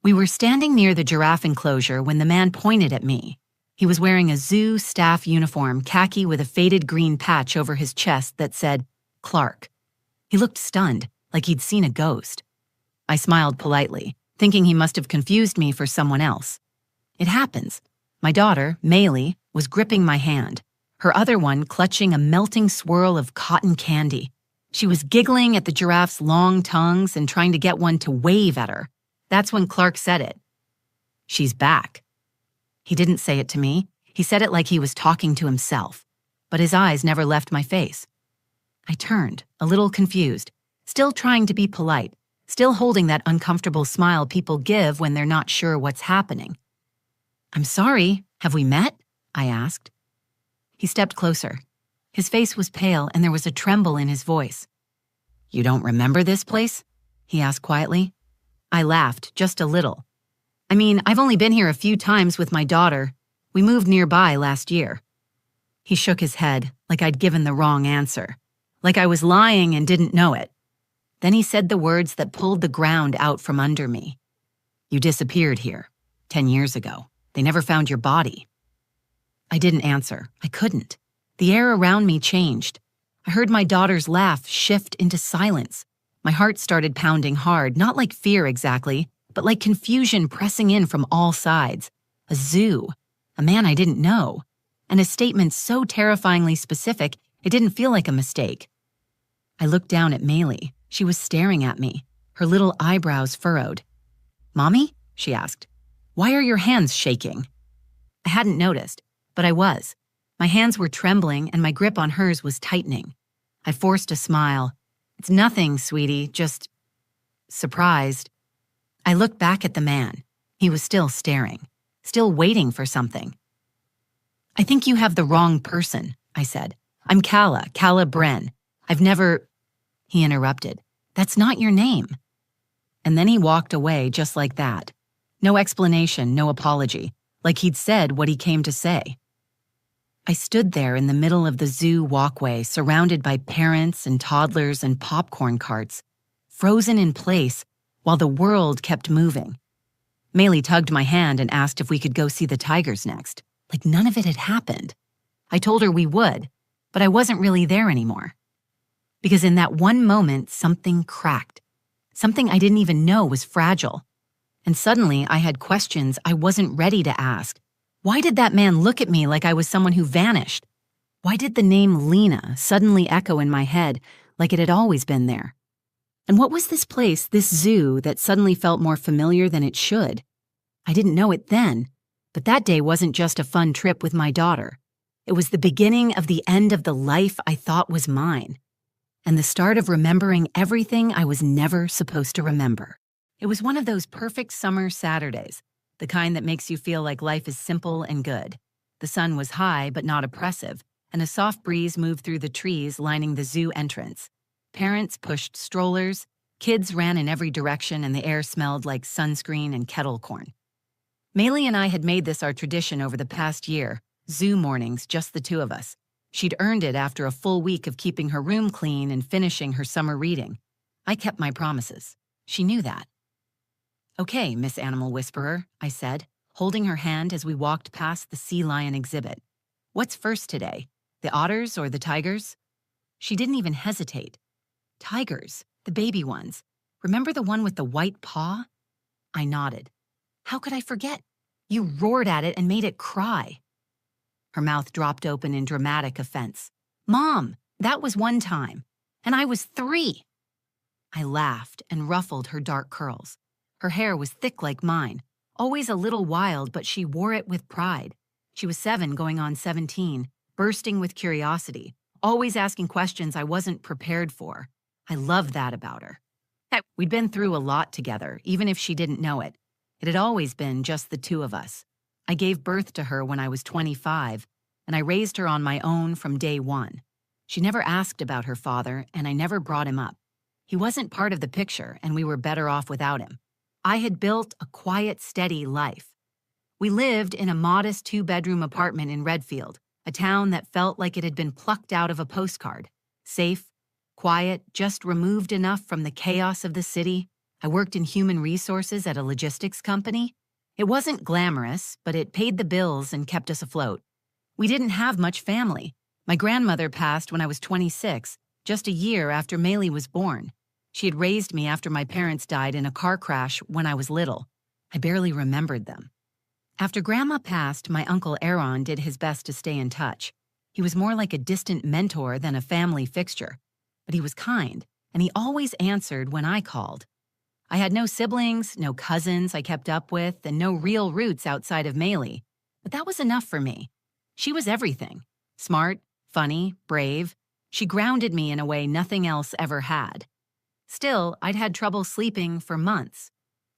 We were standing near the giraffe enclosure when the man pointed at me. He was wearing a zoo staff uniform, khaki with a faded green patch over his chest that said, Clark. He looked stunned, like he'd seen a ghost. I smiled politely, thinking he must have confused me for someone else. It happens. My daughter, Maylee, was gripping my hand, her other one clutching a melting swirl of cotton candy. She was giggling at the giraffe's long tongues and trying to get one to wave at her. That's when Clark said it. She's back. He didn't say it to me. He said it like he was talking to himself, but his eyes never left my face. I turned, a little confused, still trying to be polite, still holding that uncomfortable smile people give when they're not sure what's happening. I'm sorry, have we met? I asked. He stepped closer. His face was pale and there was a tremble in his voice. You don't remember this place? He asked quietly. I laughed, just a little. I mean, I've only been here a few times with my daughter. We moved nearby last year. He shook his head, like I'd given the wrong answer, like I was lying and didn't know it. Then he said the words that pulled the ground out from under me. You disappeared here, 10 years ago. They never found your body. I didn't answer. I couldn't. The air around me changed. I heard my daughter's laugh shift into silence. My heart started pounding hard, not like fear exactly, but like confusion pressing in from all sides. A zoo, a man I didn't know, and a statement so terrifyingly specific it didn't feel like a mistake. I looked down at Maylee. She was staring at me, her little eyebrows furrowed. Mommy? She asked. Why are your hands shaking? I hadn't noticed, but I was. My hands were trembling and my grip on hers was tightening. I forced a smile. It's nothing, sweetie, just surprised. I looked back at the man. He was still staring, still waiting for something. I think you have the wrong person, I said. I'm Calla Bren. I've never... He interrupted. That's not your name. And then he walked away just like that. No explanation, no apology, like he'd said what he came to say. I stood there in the middle of the zoo walkway, surrounded by parents and toddlers and popcorn carts, frozen in place while the world kept moving. Maylee tugged my hand and asked if we could go see the tigers next, like none of it had happened. I told her we would, but I wasn't really there anymore. Because in that one moment, something cracked. Something I didn't even know was fragile. And suddenly, I had questions I wasn't ready to ask. Why did that man look at me like I was someone who vanished? Why did the name Lena suddenly echo in my head like it had always been there? And what was this place, this zoo, that suddenly felt more familiar than it should? I didn't know it then, but that day wasn't just a fun trip with my daughter. It was the beginning of the end of the life I thought was mine, and the start of remembering everything I was never supposed to remember. It was one of those perfect summer Saturdays, the kind that makes you feel like life is simple and good. The sun was high but not oppressive, and a soft breeze moved through the trees lining the zoo entrance. Parents pushed strollers, kids ran in every direction, and the air smelled like sunscreen and kettle corn. Maylee and I had made this our tradition over the past year, zoo mornings, just the two of us. She'd earned it after a full week of keeping her room clean and finishing her summer reading. I kept my promises. She knew that. Okay, Miss Animal Whisperer, I said, holding her hand as we walked past the sea lion exhibit. What's first today, the otters or the tigers? She didn't even hesitate. Tigers, the baby ones. Remember the one with the white paw? I nodded. How could I forget? You roared at it and made it cry. Her mouth dropped open in dramatic offense. Mom, that was one time, and I was 3. I laughed and ruffled her dark curls. Her hair was thick like mine, always a little wild, but she wore it with pride. She was 7 going on 17, bursting with curiosity, always asking questions I wasn't prepared for. I loved that about her. We'd been through a lot together, even if she didn't know it. It had always been just the two of us. I gave birth to her when I was 25, and I raised her on my own from day one. She never asked about her father, and I never brought him up. He wasn't part of the picture, and we were better off without him. I had built a quiet, steady life. We lived in a modest 2-bedroom apartment in Redfield, a town that felt like it had been plucked out of a postcard. Safe, quiet, just removed enough from the chaos of the city, I worked in human resources at a logistics company. It wasn't glamorous, but it paid the bills and kept us afloat. We didn't have much family. My grandmother passed when I was 26, just a year after Maylee was born. She had raised me after my parents died in a car crash when I was little. I barely remembered them. After Grandma passed, my uncle Aaron did his best to stay in touch. He was more like a distant mentor than a family fixture. But he was kind, and he always answered when I called. I had no siblings, no cousins I kept up with, and no real roots outside of Maylee. But that was enough for me. She was everything. Smart, funny, brave. She grounded me in a way nothing else ever had. Still, I'd had trouble sleeping for months.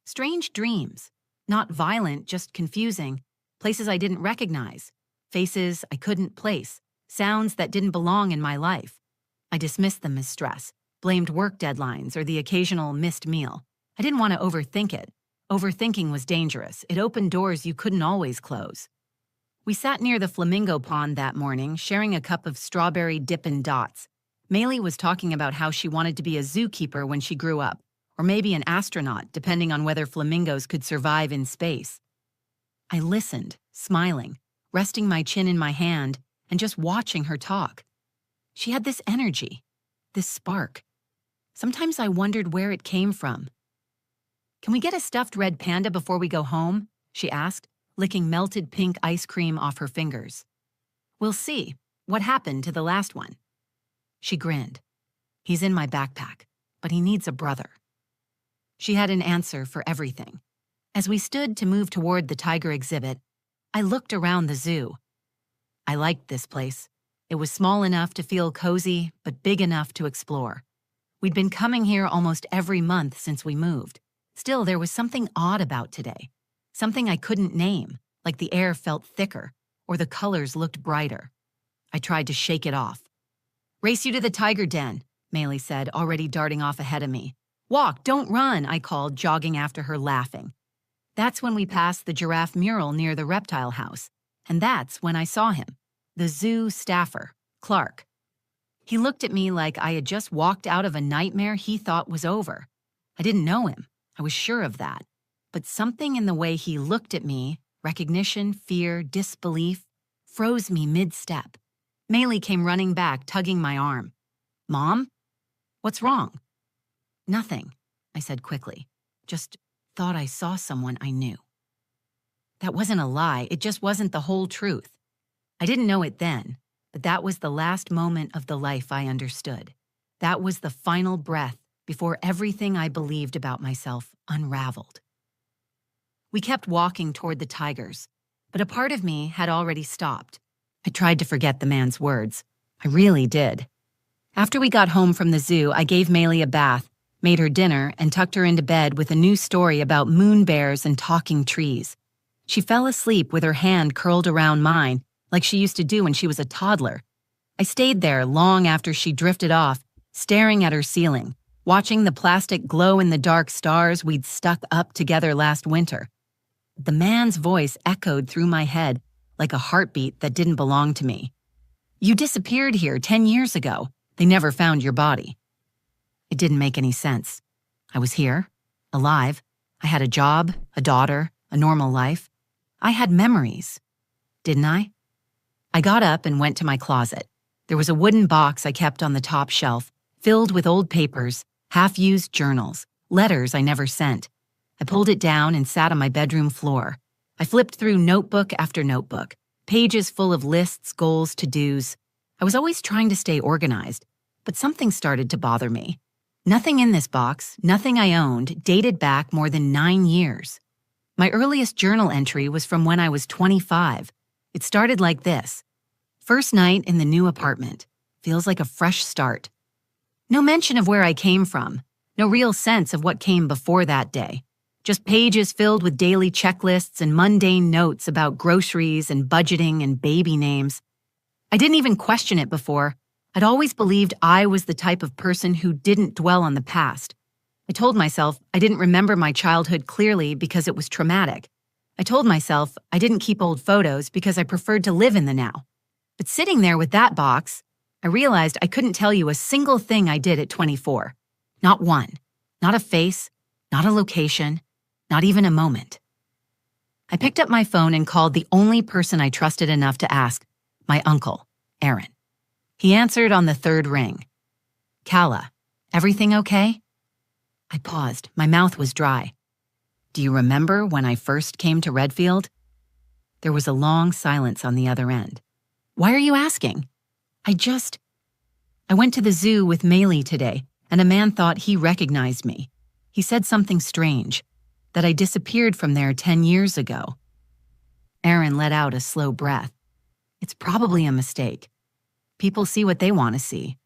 Strange dreams. Not violent, just confusing. Places I didn't recognize. Faces I couldn't place. Sounds that didn't belong in my life. I dismissed them as stress, blamed work deadlines or the occasional missed meal. I didn't want to overthink it. Overthinking was dangerous. It opened doors you couldn't always close. We sat near the flamingo pond that morning, sharing a cup of strawberry Dippin' Dots. Maylee was talking about how she wanted to be a zookeeper when she grew up, or maybe an astronaut, depending on whether flamingos could survive in space. I listened, smiling, resting my chin in my hand, and just watching her talk. She had this energy, this spark. Sometimes I wondered where it came from. "Can we get a stuffed red panda before we go home?" she asked, licking melted pink ice cream off her fingers. "We'll see. What happened to the last one?" She grinned. "He's in my backpack, but he needs a brother." She had an answer for everything. As we stood to move toward the tiger exhibit, I looked around the zoo. I liked this place. It was small enough to feel cozy, but big enough to explore. We'd been coming here almost every month since we moved. Still, there was something odd about today. Something I couldn't name, like the air felt thicker, or the colors looked brighter. I tried to shake it off. "Race you to the tiger den," Maylee said, already darting off ahead of me. "Walk, don't run," I called, jogging after her, laughing. That's when we passed the giraffe mural near the reptile house, and that's when I saw him, the zoo staffer, Clark. He looked at me like I had just walked out of a nightmare he thought was over. I didn't know him. I was sure of that. But something in the way he looked at me, recognition, fear, disbelief, froze me mid-step. Maylee came running back, tugging my arm. "Mom? What's wrong?" "Nothing," I said quickly. "Just thought I saw someone I knew." That wasn't a lie. It just wasn't the whole truth. I didn't know it then, but that was the last moment of the life I understood. That was the final breath before everything I believed about myself unraveled. We kept walking toward the tigers, but a part of me had already stopped. I tried to forget the man's words. I really did. After we got home from the zoo, I gave Maylee a bath, made her dinner, and tucked her into bed with a new story about moon bears and talking trees. She fell asleep with her hand curled around mine, like she used to do when she was a toddler. I stayed there long after she drifted off, staring at her ceiling, watching the plastic glow-in-the-dark stars we'd stuck up together last winter. The man's voice echoed through my head like a heartbeat that didn't belong to me. "You disappeared here 10 years ago. They never found your body." It didn't make any sense. I was here, alive. I had a job, a daughter, a normal life. I had memories. Didn't I? I got up and went to my closet. There was a wooden box I kept on the top shelf, filled with old papers, half-used journals, letters I never sent. I pulled it down and sat on my bedroom floor. I flipped through notebook after notebook, pages full of lists, goals, to-dos. I was always trying to stay organized, but something started to bother me. Nothing in this box, nothing I owned, dated back more than 9 years. My earliest journal entry was from when I was 25. It started like this. "First night in the new apartment. Feels like a fresh start." No mention of where I came from. No real sense of what came before that day. Just pages filled with daily checklists and mundane notes about groceries and budgeting and baby names. I didn't even question it before. I'd always believed I was the type of person who didn't dwell on the past. I told myself I didn't remember my childhood clearly because it was traumatic. I told myself I didn't keep old photos because I preferred to live in the now. But sitting there with that box, I realized I couldn't tell you a single thing I did at 24. Not one. Not a face. Not a location, not even a moment. I picked up my phone and called the only person I trusted enough to ask, my uncle, Aaron. He answered on the third ring. Calla, everything okay? I paused. My mouth was dry. Do you remember when I first came to Redfield? There was a long silence on the other end. Why are you asking? I went to the zoo with Maylee today, and a man thought he recognized me. He said something strange, that I disappeared from there 10 years ago. Aaron let out a slow breath. It's probably a mistake. People see what they want to see.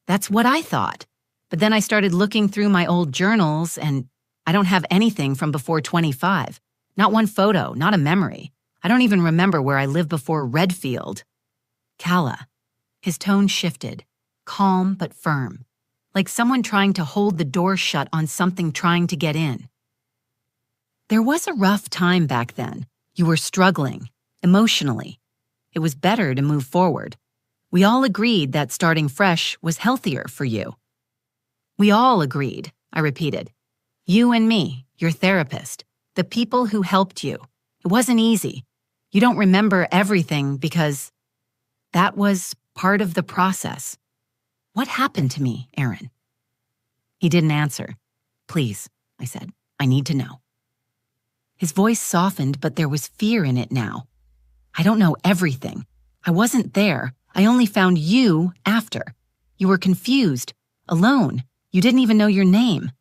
That's what I thought. But then I started looking through my old journals, and I don't have anything from before 25. Not one photo, not a memory. I don't even remember where I lived before Redfield. Calla. His tone shifted, calm but firm, like someone trying to hold the door shut on something trying to get in. There was a rough time back then. You were struggling, emotionally. It was better to move forward. We all agreed that starting fresh was healthier for you. We all agreed, I repeated. You and me, your therapist, the people who helped you. It wasn't easy. You don't remember everything because that was part of the process. What happened to me, Aaron? He didn't answer. Please, I said, I need to know. His voice softened, but there was fear in it now. I don't know everything. I wasn't there. I only found you after. You were confused, alone. You didn't even know your name.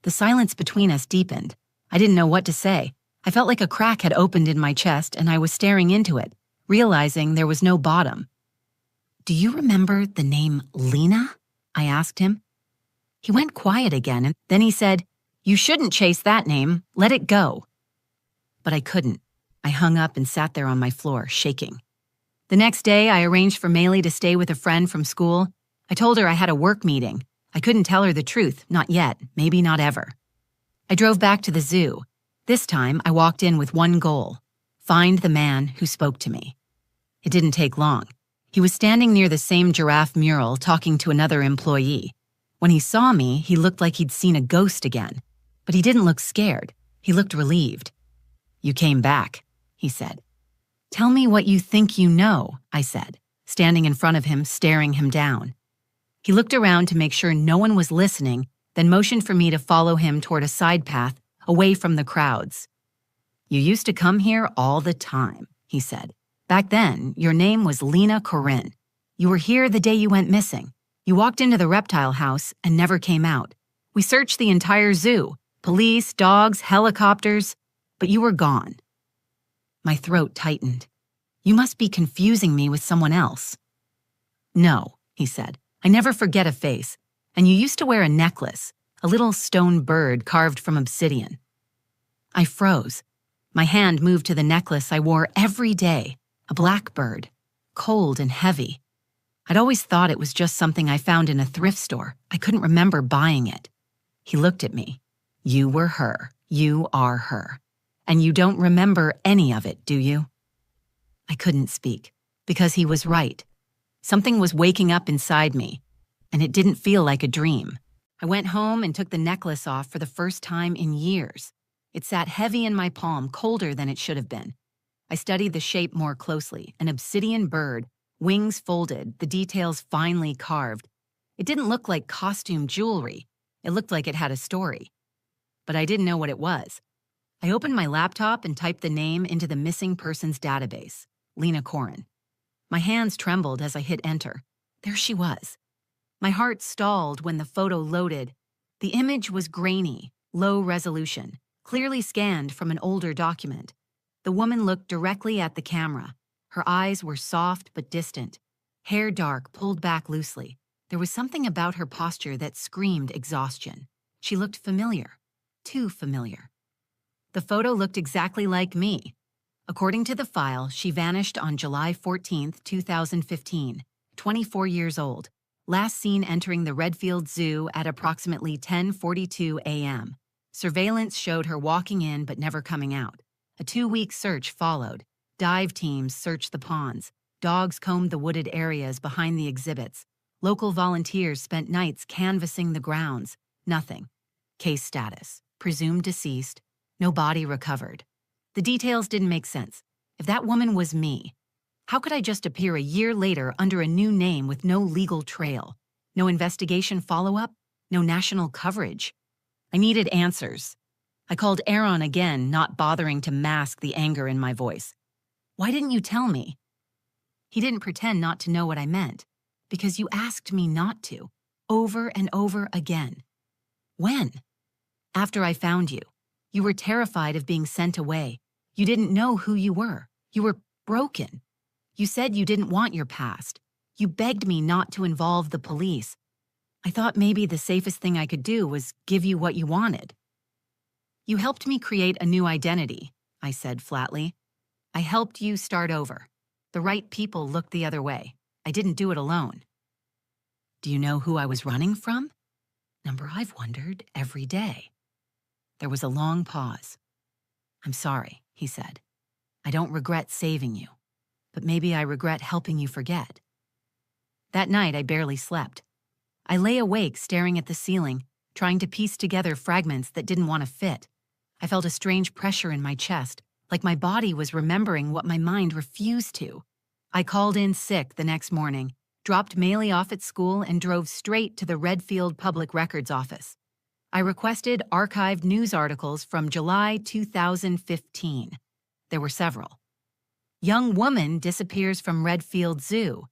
The silence between us deepened. I didn't know what to say. I felt like a crack had opened in my chest and I was staring into it, realizing there was no bottom. Do you remember the name Lena? I asked him. He went quiet again and then he said, You shouldn't chase that name. Let it go. But I couldn't. I hung up and sat there on my floor, shaking. The next day, I arranged for Maylee to stay with a friend from school. I told her I had a work meeting. I couldn't tell her the truth, not yet, maybe not ever. I drove back to the zoo. This time, I walked in with one goal: find the man who spoke to me. It didn't take long. He was standing near the same giraffe mural talking to another employee. When he saw me, he looked like he'd seen a ghost again. But he didn't look scared. He looked relieved. You came back, he said. Tell me what you think you know, I said, standing in front of him, staring him down. He looked around to make sure no one was listening, then motioned for me to follow him toward a side path, away from the crowds. You used to come here all the time, he said. Back then, your name was Lena Corinne. You were here the day you went missing. You walked into the reptile house and never came out. We searched the entire zoo, police, dogs, helicopters, but you were gone. My throat tightened. You must be confusing me with someone else. No, he said. I never forget a face. And you used to wear a necklace, a little stone bird carved from obsidian. I froze. My hand moved to the necklace I wore every day, a black bird, cold and heavy. I'd always thought it was just something I found in a thrift store. I couldn't remember buying it. He looked at me. You were her. You are her. And you don't remember any of it, do you? I couldn't speak, because he was right. Something was waking up inside me, and it didn't feel like a dream. I went home and took the necklace off for the first time in years. It sat heavy in my palm, colder than it should have been. I studied the shape more closely, an obsidian bird, wings folded, the details finely carved. It didn't look like costume jewelry. It looked like it had a story. But I didn't know what it was. I opened my laptop and typed the name into the missing persons database, Lena Corinne. My hands trembled as I hit enter. There she was. My heart stalled when the photo loaded. The image was grainy, low resolution, clearly scanned from an older document. The woman looked directly at the camera. Her eyes were soft but distant, hair dark, pulled back loosely. There was something about her posture that screamed exhaustion. She looked familiar, too familiar. The photo looked exactly like me. According to the file, she vanished on July 14, 2015, 24 years old, last seen entering the Redfield Zoo at approximately 10:42 a.m. Surveillance showed her walking in but never coming out. A 2-week search followed. Dive teams searched the ponds. Dogs combed the wooded areas behind the exhibits. Local volunteers spent nights canvassing the grounds. Nothing. Case status: presumed deceased, no body recovered. The details didn't make sense. If that woman was me, how could I just appear a year later under a new name with no legal trail? No investigation follow-up? No national coverage? I needed answers. I called Aaron again, not bothering to mask the anger in my voice. Why didn't you tell me? He didn't pretend not to know what I meant. Because you asked me not to, over and over again. When? After I found you. You were terrified of being sent away. You didn't know who you were. You were broken. You said you didn't want your past. You begged me not to involve the police. I thought maybe the safest thing I could do was give you what you wanted. You helped me create a new identity, I said flatly. I helped you start over. The right people looked the other way. I didn't do it alone. Do you know who I was running from? Number I've wondered every day. There was a long pause. I'm sorry, he said. I don't regret saving you, but maybe I regret helping you forget. That night, I barely slept. I lay awake staring at the ceiling, trying to piece together fragments that didn't want to fit. I felt a strange pressure in my chest, like my body was remembering what my mind refused to. I called in sick the next morning, dropped Maylee off at school, and drove straight to the Redfield Public Records Office. I requested archived news articles from July 2015. There were several. Young woman disappears from Redfield Zoo.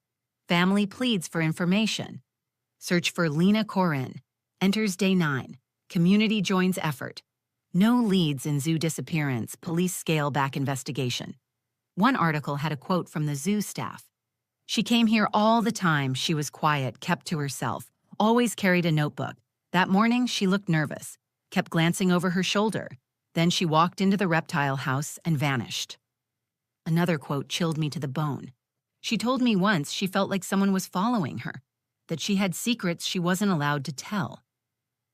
Family pleads for information. Search for Lena Corin. Enters day 9. Community joins effort. No leads in zoo disappearance. Police scale back investigation. One article had a quote from the zoo staff. She came here all the time. She was quiet, kept to herself, always carried a notebook. That morning, she looked nervous, kept glancing over her shoulder. Then she walked into the reptile house and vanished. Another quote chilled me to the bone. She told me once she felt like someone was following her, that she had secrets she wasn't allowed to tell.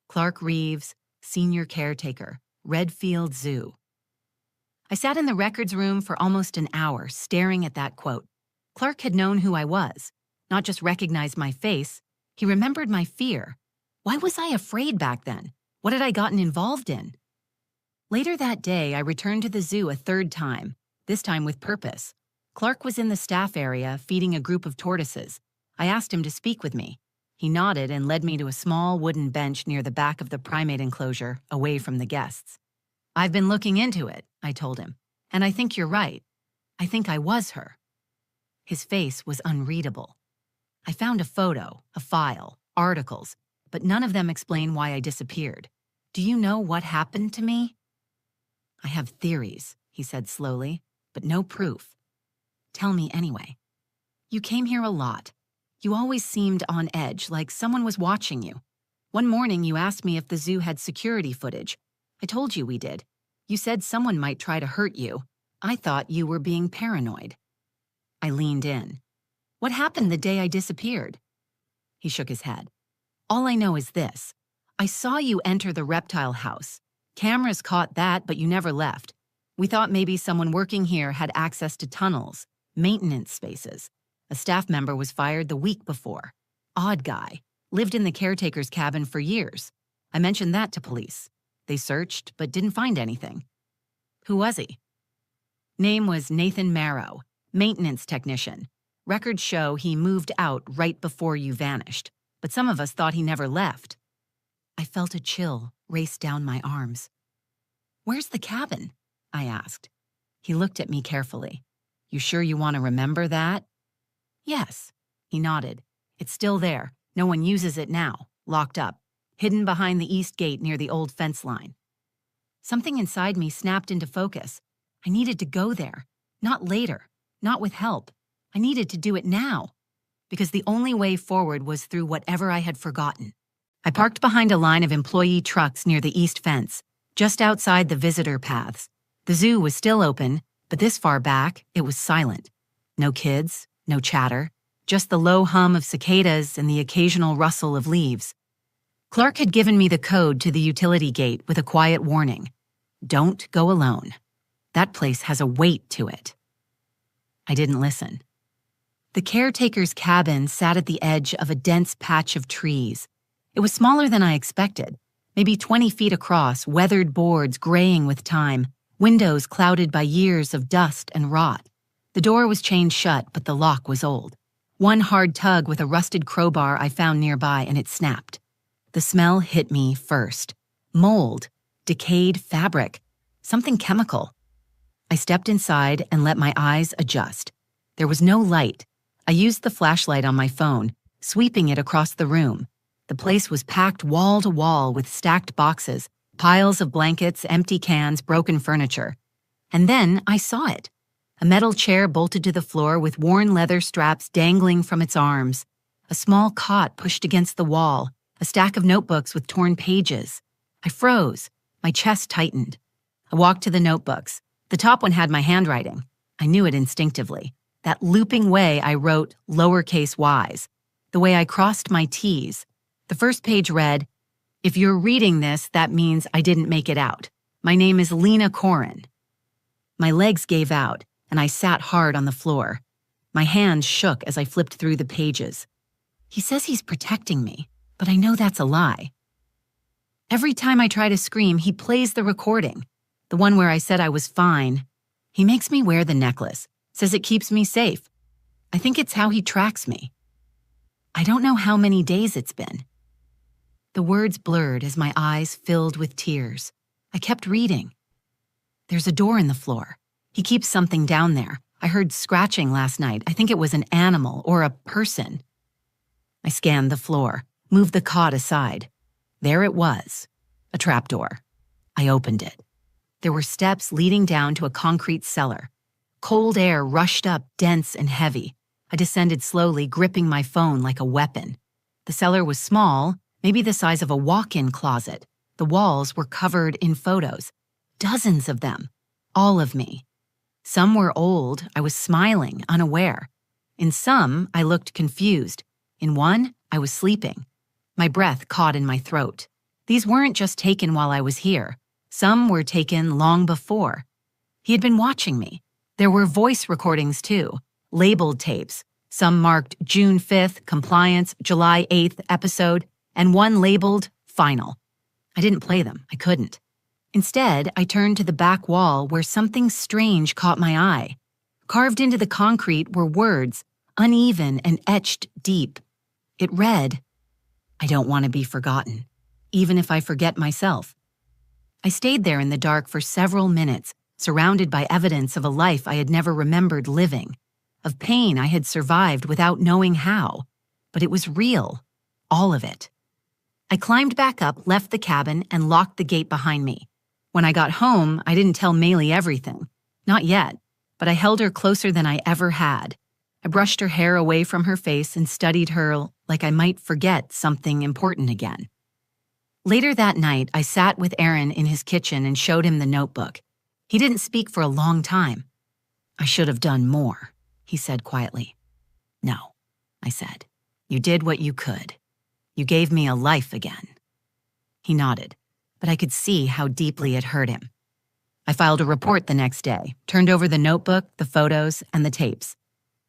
Clark Reeves, senior caretaker, Redfield Zoo. I sat in the records room for almost an hour, staring at that quote. Clark had known who I was, not just recognized my face. He remembered my fear. Why was I afraid back then? What had I gotten involved in? Later that day, I returned to the zoo a third time, this time with purpose. Clark was in the staff area feeding a group of tortoises. I asked him to speak with me. He nodded and led me to a small wooden bench near the back of the primate enclosure, away from the guests. I've been looking into it, I told him, and I think you're right. I think I was her. His face was unreadable. I found a photo, a file, articles, but none of them explain why I disappeared. Do you know what happened to me? I have theories, he said slowly, but no proof. Tell me anyway. You came here a lot. You always seemed on edge, like someone was watching you. One morning you asked me if the zoo had security footage. I told you we did. You said someone might try to hurt you. I thought you were being paranoid. I leaned in. What happened the day I disappeared? He shook his head. All I know is this. I saw you enter the reptile house. Cameras caught that, but you never left. We thought maybe someone working here had access to tunnels, maintenance spaces. A staff member was fired the week before. Odd guy. Lived in the caretaker's cabin for years. I mentioned that to police. They searched, but didn't find anything. Who was he? Name was Nathan Marrow, maintenance technician. Records show he moved out right before you vanished, but some of us thought he never left. I felt a chill race down my arms. Where's the cabin? I asked. He looked at me carefully. You sure you want to remember that? Yes, he nodded. It's still there. No one uses it now. Locked up. Hidden behind the east gate near the old fence line. Something inside me snapped into focus. I needed to go there. Not later. Not with help. I needed to do it now. Because the only way forward was through whatever I had forgotten. I parked behind a line of employee trucks near the east fence, just outside the visitor paths. The zoo was still open, but this far back, it was silent. No kids. No chatter, just the low hum of cicadas and the occasional rustle of leaves. Clark had given me the code to the utility gate with a quiet warning. Don't go alone. That place has a weight to it. I didn't listen. The caretaker's cabin sat at the edge of a dense patch of trees. It was smaller than I expected, maybe 20 feet across, weathered boards graying with time, windows clouded by years of dust and rot. The door was chained shut, but the lock was old. One hard tug with a rusted crowbar I found nearby, and it snapped. The smell hit me first. Mold, decayed fabric, something chemical. I stepped inside and let my eyes adjust. There was no light. I used the flashlight on my phone, sweeping it across the room. The place was packed wall to wall with stacked boxes, piles of blankets, empty cans, broken furniture. And then I saw it. A metal chair bolted to the floor with worn leather straps dangling from its arms. A small cot pushed against the wall. A stack of notebooks with torn pages. I froze. My chest tightened. I walked to the notebooks. The top one had my handwriting. I knew it instinctively. That looping way I wrote lowercase y's. The way I crossed my T's. The first page read, "If you're reading this, that means I didn't make it out. My name is Lena Corin." My legs gave out, and I sat hard on the floor. My hands shook as I flipped through the pages. He says he's protecting me, but I know that's a lie. Every time I try to scream, he plays the recording, the one where I said I was fine. He makes me wear the necklace, says it keeps me safe. I think it's how he tracks me. I don't know how many days it's been. The words blurred as my eyes filled with tears. I kept reading. There's a door in the floor. He keeps something down there. I heard scratching last night. I think it was an animal or a person. I scanned the floor, moved the cot aside. There it was, a trapdoor. I opened it. There were steps leading down to a concrete cellar. Cold air rushed up, dense and heavy. I descended slowly, gripping my phone like a weapon. The cellar was small, maybe the size of a walk-in closet. The walls were covered in photos. Dozens of them. All of me. Some were old. I was smiling, unaware. In some, I looked confused. In one, I was sleeping. My breath caught in my throat. These weren't just taken while I was here. Some were taken long before. He had been watching me. There were voice recordings too, labeled tapes. Some marked June 5th, compliance, July 8th, episode, and one labeled final. I didn't play them. I couldn't. Instead, I turned to the back wall where something strange caught my eye. Carved into the concrete were words, uneven and etched deep. It read, "I don't want to be forgotten, even if I forget myself." I stayed there in the dark for several minutes, surrounded by evidence of a life I had never remembered living, of pain I had survived without knowing how. But it was real, all of it. I climbed back up, left the cabin, and locked the gate behind me. When I got home, I didn't tell Maylee everything. Not yet, but I held her closer than I ever had. I brushed her hair away from her face and studied her like I might forget something important again. Later that night, I sat with Aaron in his kitchen and showed him the notebook. He didn't speak for a long time. "I should have done more," he said quietly. "No," I said. "You did what you could. You gave me a life again." He nodded, but I could see how deeply it hurt him. I filed a report the next day, turned over the notebook, the photos, and the tapes.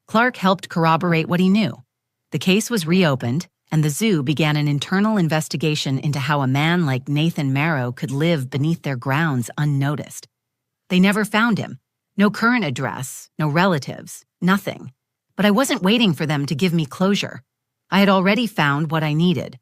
Clark helped corroborate what he knew. The case was reopened, and the zoo began an internal investigation into how a man like Nathan Marrow could live beneath their grounds unnoticed. They never found him. No current address, no relatives, nothing. But I wasn't waiting for them to give me closure. I had already found what I needed.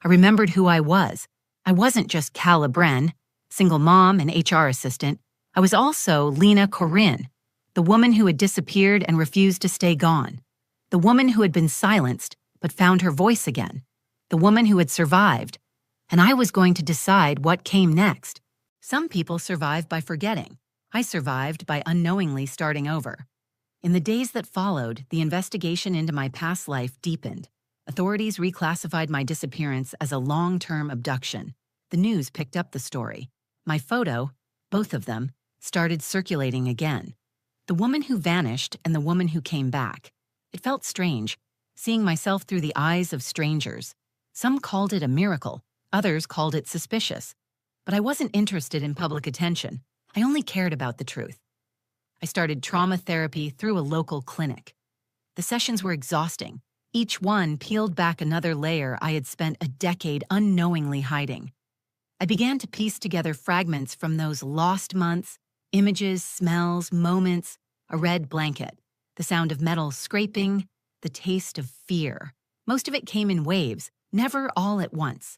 I remembered who I was. I wasn't just Calla Bren, single mom and HR assistant. I was also Lena Corin, the woman who had disappeared and refused to stay gone. The woman who had been silenced but found her voice again. The woman who had survived. And I was going to decide what came next. Some people survive by forgetting. I survived by unknowingly starting over. In the days that followed, the investigation into my past life deepened. Authorities reclassified my disappearance as a long-term abduction. The news picked up the story. My photo, both of them, started circulating again. The woman who vanished and the woman who came back. It felt strange, seeing myself through the eyes of strangers. Some called it a miracle, others called it suspicious. But I wasn't interested in public attention. I only cared about the truth. I started trauma therapy through a local clinic. The sessions were exhausting. Each one peeled back another layer I had spent a decade unknowingly hiding. I began to piece together fragments from those lost months, images, smells, moments, a red blanket, the sound of metal scraping, the taste of fear. Most of it came in waves, never all at once.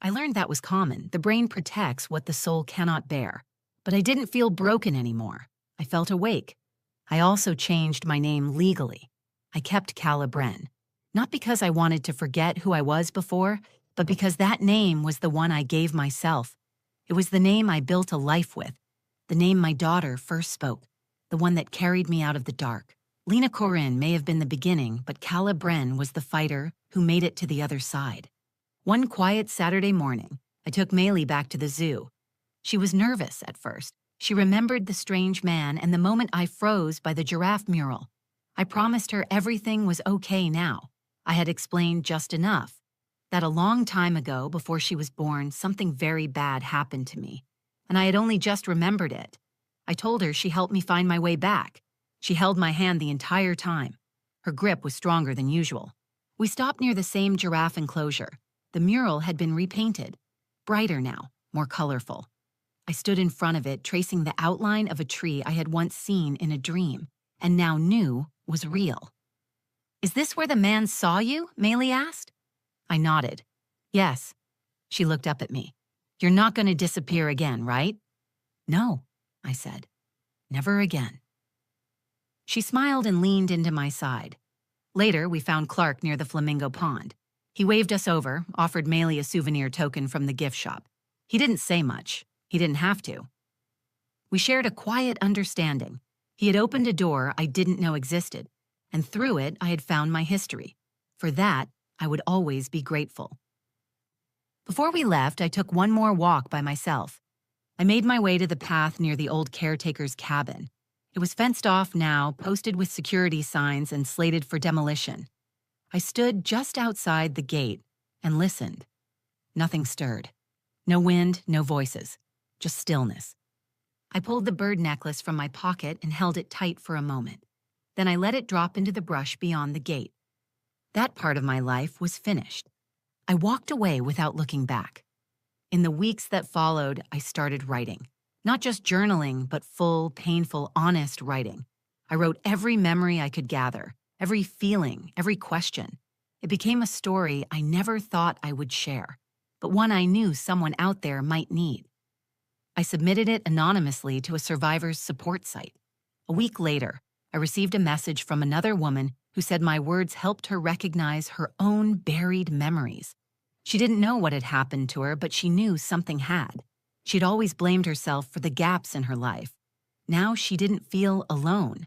I learned that was common. The brain protects what the soul cannot bear. But I didn't feel broken anymore. I felt awake. I also changed my name legally. I kept Calla Bren, not because I wanted to forget who I was before, but because that name was the one I gave myself. It was the name I built a life with, the name my daughter first spoke, the one that carried me out of the dark. Lena Corinne may have been the beginning, but Calla Bren was the fighter who made it to the other side. One quiet Saturday morning, I took Maylee back to the zoo. She was nervous at first. She remembered the strange man and the moment I froze by the giraffe mural. I promised her everything was okay now. I had explained just enough. That a long time ago, before she was born, something very bad happened to me, and I had only just remembered it. I told her she helped me find my way back. She held my hand the entire time. Her grip was stronger than usual. We stopped near the same giraffe enclosure. The mural had been repainted, brighter now, more colorful. I stood in front of it, tracing the outline of a tree I had once seen in a dream, and now knew was real. "Is this where the man saw you?" Maylee asked. I nodded. "Yes." She looked up at me. "You're not going to disappear again, right?" "No," I said. "Never again." She smiled and leaned into my side. Later, we found Clark near the flamingo pond. He waved us over, offered Maylee a souvenir token from the gift shop. He didn't say much. He didn't have to. We shared a quiet understanding. He had opened a door I didn't know existed, and through it I had found my history. For that, I would always be grateful. Before we left, I took one more walk by myself. I made my way to the path near the old caretaker's cabin. It was fenced off now, posted with security signs and slated for demolition. I stood just outside the gate and listened. Nothing stirred. No wind, no voices, just stillness. I pulled the bird necklace from my pocket and held it tight for a moment. Then I let it drop into the brush beyond the gate. That part of my life was finished. I walked away without looking back. In the weeks that followed, I started writing. Not just journaling, but full, painful, honest writing. I wrote every memory I could gather, every feeling, every question. It became a story I never thought I would share, but one I knew someone out there might need. I submitted it anonymously to a survivor's support site. A week later, I received a message from another woman who said my words helped her recognize her own buried memories. She didn't know what had happened to her, but she knew something had. She'd always blamed herself for the gaps in her life. Now she didn't feel alone.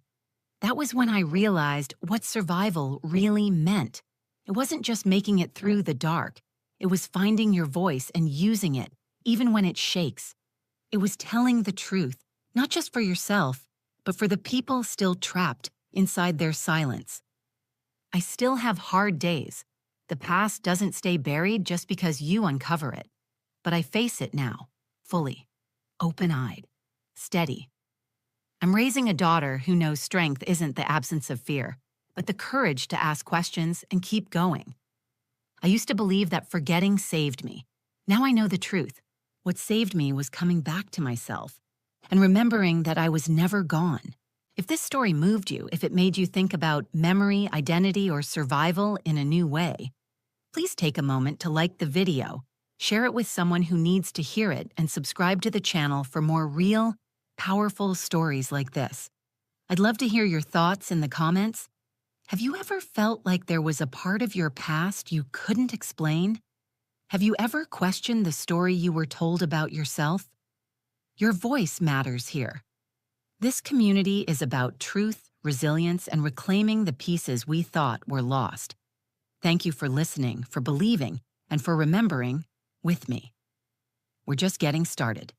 That was when I realized what survival really meant. It wasn't just making it through the dark. It was finding your voice and using it, even when it shakes. It was telling the truth, not just for yourself, but for the people still trapped inside their silence. I still have hard days. The past doesn't stay buried just because you uncover it. But I face it now, fully, open-eyed, steady. I'm raising a daughter who knows strength isn't the absence of fear, but the courage to ask questions and keep going. I used to believe that forgetting saved me. Now I know the truth. What saved me was coming back to myself and remembering that I was never gone. If this story moved you, if it made you think about memory, identity, or survival in a new way, please take a moment to like the video, share it with someone who needs to hear it, and subscribe to the channel for more real, powerful stories like this. I'd love to hear your thoughts in the comments. Have you ever felt like there was a part of your past you couldn't explain? Have you ever questioned the story you were told about yourself? Your voice matters here. This community is about truth, resilience, and reclaiming the pieces we thought were lost. Thank you for listening, for believing, and for remembering with me. We're just getting started.